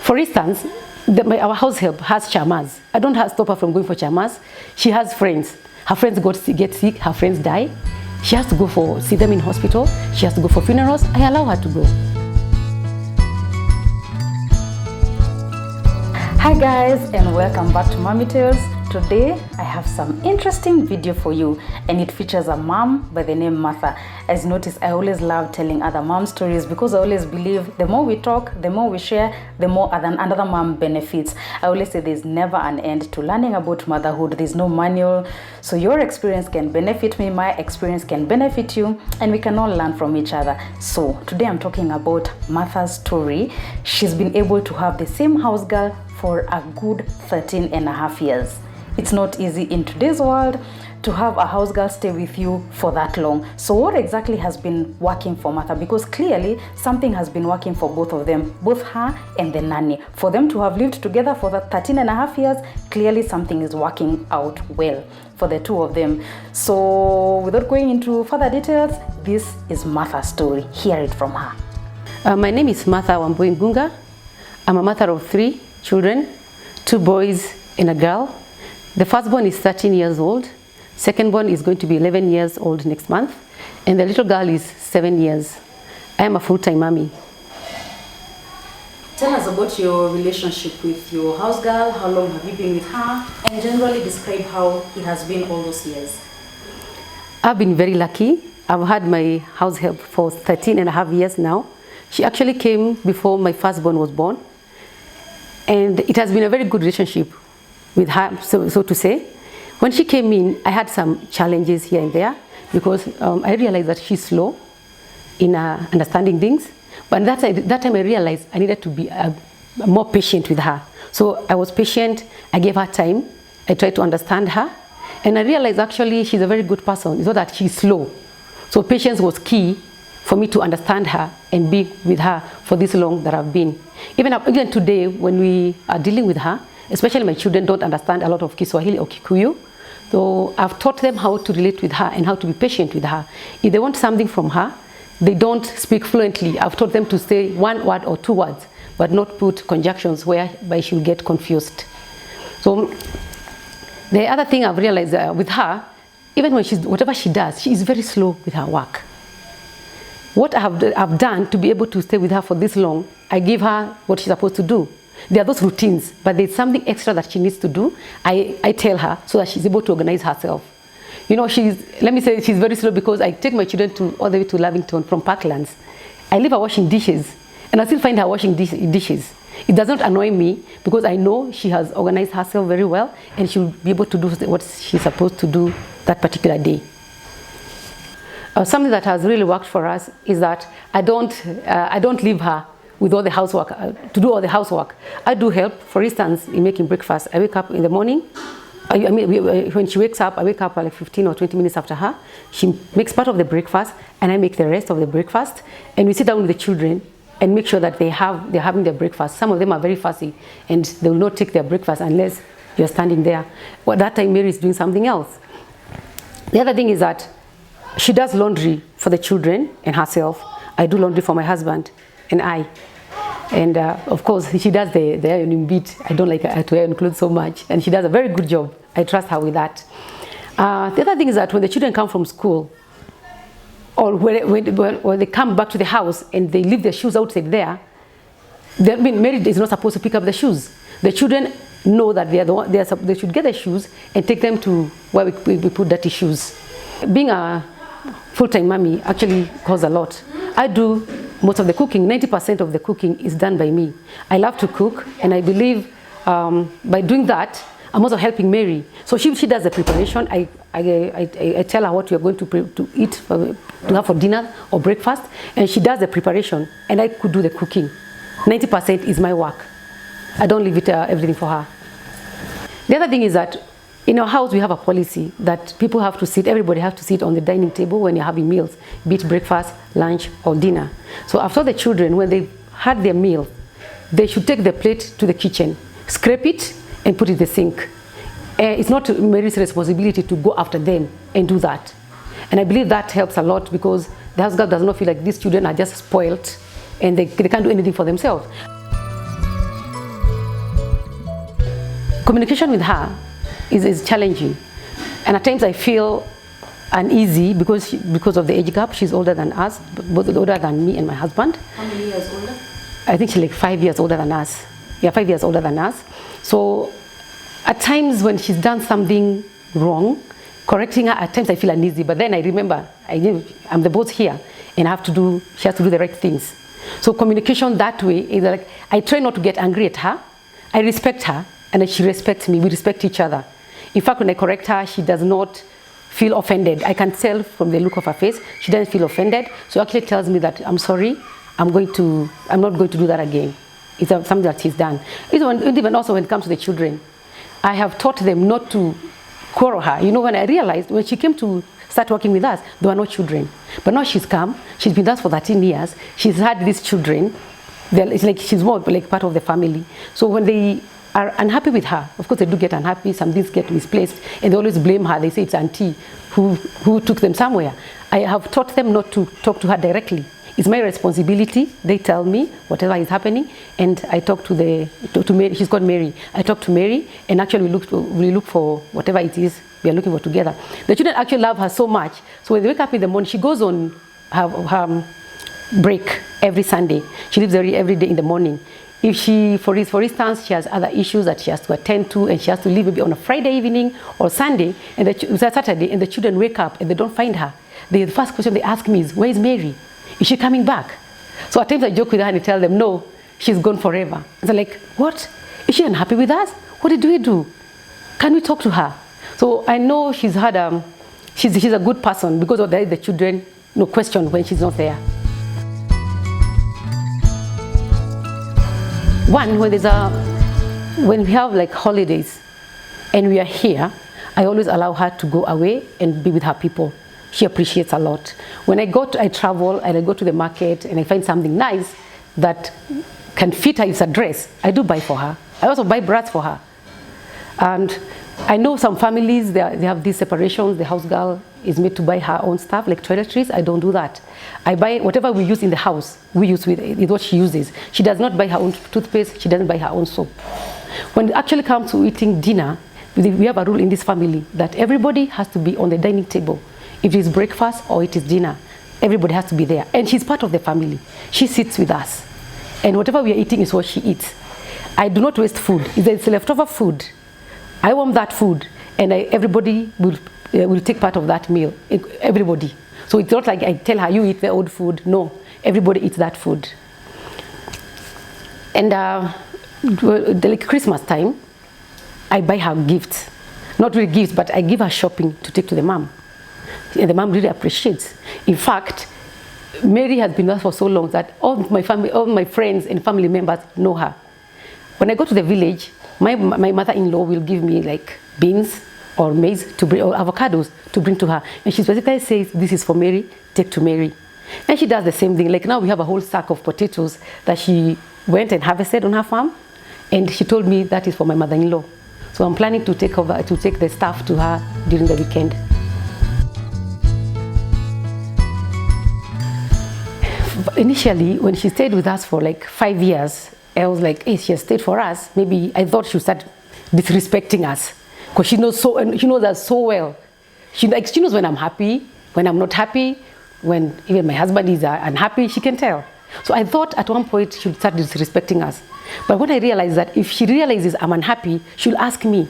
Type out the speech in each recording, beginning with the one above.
For instance, our house help has chamas. I don't stop her from going for chamas. She has friends. Her friends get sick, her friends die. She has to go see them in hospital. She has to go for funerals. I allow her to go. Hi guys, and welcome back to Mommy Tales. Today I have some interesting video for you, and it features a mom by the name Martha. As you notice, I always love telling other mom stories because I always believe the more we talk, the more we share, the more another mom benefits. I always say there's never an end to learning about motherhood. There's no manual, so your experience can benefit me, my experience can benefit you, and we can all learn from each other. So today I'm talking about Martha's story. She's been able to have the same house girl for a good 13 and a half years. It's not easy in today's world to have a house girl stay with you for that long. So what exactly has been working for Martha? Because clearly something has been working for both of them, both her and the nanny. For them to have lived together for the 13 and a half years, clearly something is working out well for the two of them. So without going into further details, this is Martha's story. Hear it from her. My name is Martha Ngunga. I'm a mother of 3 children, 2 boys and a girl. The firstborn is 13 years old, secondborn is going to be 11 years old next month, and the little girl is 7 years. I am a full-time mommy. Tell us about your relationship with your house girl. How long have you been with her? And generally describe how it has been all those years. I've been very lucky. I've had my house help for 13 and a half years now. She actually came before my firstborn was born. And it has been a very good relationship with her, so to say. When she came in, I had some challenges here and there because I realized that she's slow in understanding things. But that time I realized I needed to be more patient with her. So I was patient, I gave her time, I tried to understand her. And I realized actually she's a very good person. It's not that she's slow. So patience was key for me to understand her and be with her for this long that I've been. Even today, when we are dealing with her, especially my children don't understand a lot of Kiswahili or Kikuyu, so I've taught them how to relate with her and how to be patient with her. If they want something from her, they don't speak fluently. I've taught them to say 1 word or 2 words, but not put conjunctions whereby she'll get confused. So the other thing I've realized with her, even when whatever she does, she is very slow with her work. What I've done to be able to stay with her for this long, I give her what she's supposed to do. There are those routines, but there's something extra that she needs to do. I tell her so that she's able to organize herself. You know, let me say she's very slow because I take my children all the way to Lavington from Parklands. I leave her washing dishes, and I still find her washing dishes. It doesn't annoy me because I know she has organized herself very well and she'll be able to do what she's supposed to do that particular day. Something that has really worked for us is that I don't leave her with all the housework, to do all the housework. I do help, for instance, in making breakfast. I wake up in the morning. When she wakes up, I wake up like 15 or 20 minutes after her. She makes part of the breakfast and I make the rest of the breakfast. And we sit down with the children and make sure that they're having their breakfast. Some of them are very fussy and they will not take their breakfast unless you're standing there. Well, that time Mary is doing something else. The other thing is that she does laundry for the children and herself. I do laundry for my husband and I. And of course, she does the ironing bit. I don't like her to iron clothes so much. And she does a very good job. I trust her with that. The other thing is that when the children come from school, or when they come back to the house and they leave their shoes outside there, Mary is not supposed to pick up the shoes. The children know that they should get the shoes and take them to where we put dirty shoes. Being a full-time mommy actually costs a lot. I do most of the cooking. 90% of the cooking is done by me. I love to cook, and I believe by doing that, I'm also helping Mary. So she does the preparation. I tell her what we are going to eat, to have for dinner or breakfast, and she does the preparation, and I could do the cooking. 90% is my work. I don't leave everything for her. The other thing is that in our house, we have a policy that people have to sit, everybody has to sit on the dining table when you're having meals, be it breakfast, lunch, or dinner. So after the children, when they've had their meal, they should take the plate to the kitchen, scrape it, and put it in the sink. It's not Mary's responsibility to go after them and do that. And I believe that helps a lot because the house girl does not feel like these children are just spoiled and they can't do anything for themselves. Communication with her is challenging, and at times I feel uneasy because of the age gap. She's older than us, both older than me and my husband. How many years older? I think she's like 5 years older than us. Yeah, 5 years older than us. So at times when she's done something wrong, correcting her, at times I feel uneasy. But then I remember, I'm the boss here, and she has to do the right things. So communication that way is like, I try not to get angry at her. I respect her, and she respects me. We respect each other. In fact, when I correct her, she does not feel offended. I can tell from the look of her face, she doesn't feel offended. So actually tells me that, I'm sorry, I'm not going to do that again. It's something that she's done. Even also when it comes to the children, I have taught them not to quarrel her. You know, when I realized, when she came to start working with us, there were no children. But now she's come, she's been with us for 13 years, she's had these children. It's like she's more like part of the family. So when they are unhappy with her, of course they do get unhappy, some things get misplaced, and they always blame her. They say it's auntie who took them somewhere. I have taught them not to talk to her directly. It's my responsibility. They tell me whatever is happening, and I talk to Mary. She's called Mary. I talk to Mary, and actually we look for whatever it is we are looking for together. The children actually love her so much. So when they wake up in the morning, she goes on her break every Sunday. She leaves every day in the morning. If she, for instance, she has other issues that she has to attend to, and she has to leave maybe on a Friday evening or Sunday, and Saturday, and the children wake up and they don't find her, the first question they ask me is, where is Mary? Is she coming back? So at times I joke with her and I tell them, no, she's gone forever. And they're like, what? Is she unhappy with us? What did we do? Can we talk to her? So I know she's had she's a good person, because of the children question when she's not there. One, when we have like holidays and we are here, I always allow her to go away and be with her people. She appreciates a lot. When I travel and I go to the market and I find something nice that can fit her as a dress, I do buy for her. I also buy bras for her. And I know some families, they have these separations. The house girl is made to buy her own stuff, like toiletries. I don't do that. I buy whatever we use in the house, we use with what she uses. She does not buy her own toothpaste. She doesn't buy her own soap. When it actually comes to eating dinner, we have a rule in this family that everybody has to be on the dining table. If it is breakfast or it is dinner, everybody has to be there. And she's part of the family. She sits with us. And whatever we are eating is what she eats. I do not waste food. If it's leftover food, I want that food, and everybody will take part of that meal. Everybody. So it's not like I tell her, you eat the old food. No, everybody eats that food. And like Christmas time, I buy her gifts. Not really gifts, but I give her shopping to take to the mom. And the mom really appreciates. In fact, Mary has been with us for so long that all my friends and family members know her. When I go to the village, my mother-in-law will give me like beans or maize to bring, or avocados to bring to her. And she specifically says, this is for Mary, take to Mary. And she does the same thing. Like now we have a whole sack of potatoes that she went and harvested on her farm. And she told me that is for my mother-in-law. So I'm planning to take the stuff to her during the weekend. Initially, when she stayed with us for like 5 years, I was like, hey, she has stayed for us. Maybe I thought she would start disrespecting us, because she knows us so well. She knows when I'm happy, when I'm not happy, when even my husband is unhappy. She can tell. So I thought at one point she would start disrespecting us. But when I realized that if she realizes I'm unhappy, she'll ask me,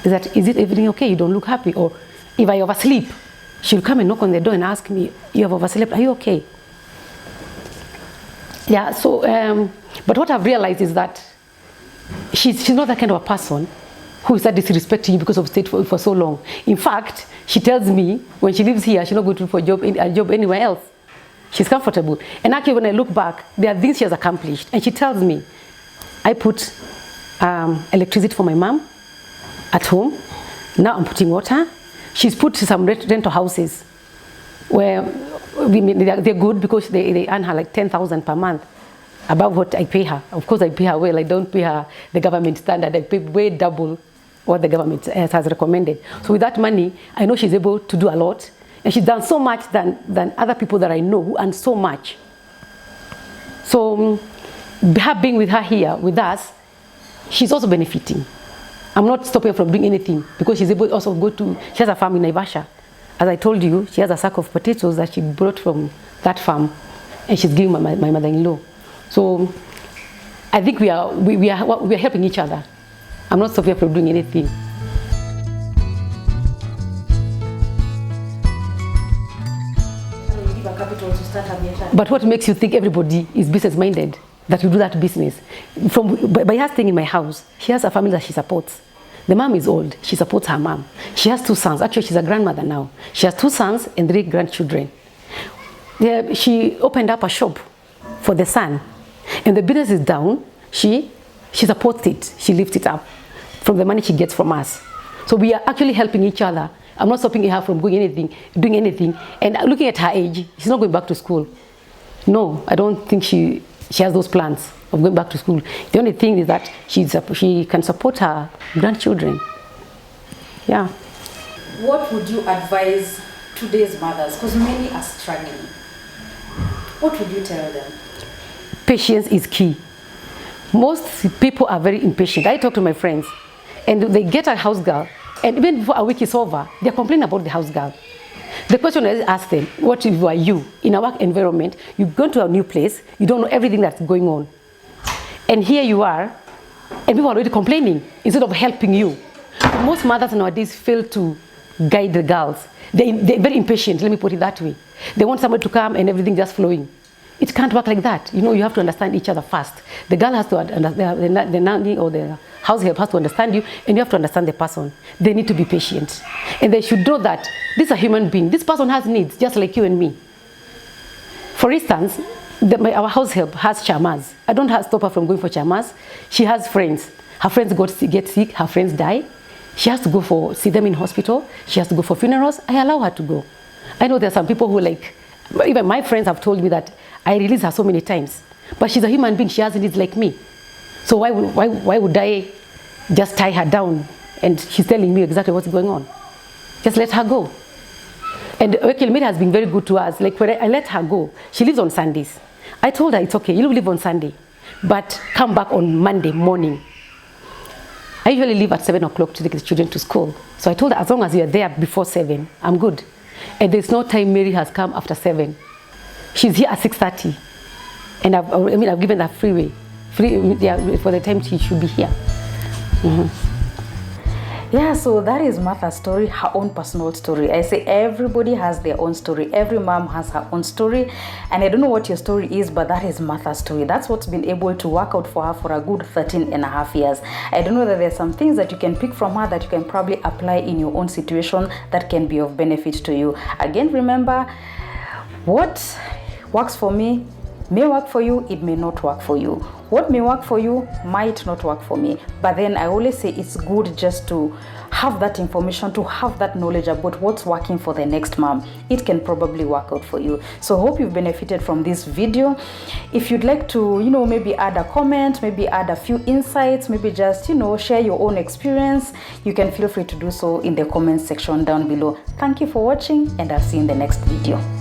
is it everything okay? You don't look happy. Or if I oversleep, she'll come and knock on the door and ask me, you have overslept, are you okay? Yeah, so, but what I've realized is that she's not that kind of a person who is disrespecting you because of stayed for so long. In fact, she tells me when she lives here, she's not going to look for a job anywhere else. She's comfortable. And actually, when I look back, there are things she has accomplished. And she tells me, I put electricity for my mom at home. Now I'm putting water. She's put some rental houses where they're good because they earn her like 10,000 per month above what I pay her. Of course, I pay her well. I don't pay her the government standard. I pay way double what the government has recommended. So with that money, I know she's able to do a lot. And she's done so much than other people that I know who earn so much. So her being with her here, with us, she's also benefiting. I'm not stopping her from doing anything because she's able also go to, she has a farm in Naivasha. As I told you, she has a sack of potatoes that she brought from that farm, and she's giving my mother-in-law. So I think we are helping each other. I'm not stopping her from doing anything. But what makes you think everybody is business-minded, that you do that business? By her staying in my house, she has a family that she supports. The mom is old. She supports her mom. She has 2 sons. Actually, she's a grandmother now. She has 2 sons and 3 grandchildren. She opened up a shop for the son. And the business is down. She supports it. She lifts it up from the money she gets from us. So we are actually helping each other. I'm not stopping her from doing anything. And looking at her age, she's not going back to school. No, I don't think she has those plans of going back to school. The only thing is that she can support her grandchildren. Yeah. What would you advise today's mothers? Because many are struggling. What would you tell them? Patience is key. Most people are very impatient. I talk to my friends, and they get a house girl, and even before a week is over, they're complaining about the house girl. The question I ask them, what if you are you in a work environment, you go to a new place, you don't know everything that's going on. And here you are, and people are already complaining instead of helping you. Most mothers nowadays fail to guide the girls. They're very impatient, let me put it that way. They want somebody to come and everything just flowing. It can't work like that. You know, you have to understand each other first. The girl has to understand, the nanny or the house help has to understand you, and you have to understand the person. They need to be patient. And they should know that this is a human being. This person has needs, just like you and me. For instance, our house help has chamas. I don't stop her from going for chamas. She has friends. Her friends get sick, her friends die. She has to see them in hospital. She has to go for funerals. I allow her to go. I know there are some people who even my friends have told me that I release her so many times. But she's a human being, she has needs like me. So why would I just tie her down and she's telling me exactly what's going on? Just let her go. And Mary has been very good to us. Like when I let her go, she leaves on Sundays. I told her, it's okay, you'll leave on Sunday, but come back on Monday morning. I usually leave at 7 o'clock to take the children to school. So I told her, as long as you're there before 7, I'm good. And there's no time Mary has come after 7. She's here at 6:30. And I've given her free for the time she should be here. Yeah, so that is Martha's story, her own personal story. I say everybody has their own story. Every mom has her own story. And I don't know what your story is, but that is Martha's story. That's what's been able to work out for her for a good 13 and a half years. I don't know that there's some things that you can pick from her that you can probably apply in your own situation that can be of benefit to you. Again, remember, what works for me may work for you, it may not work for you. What may work for you might not work for me. But then I always say it's good just to have that information, to have that knowledge about what's working for the next mom. It can probably work out for you. So I hope you've benefited from this video. If you'd like to, maybe add a comment, maybe add a few insights, maybe just, share your own experience, you can feel free to do so in the comment section down below. Thank you for watching, and I'll see you in the next video.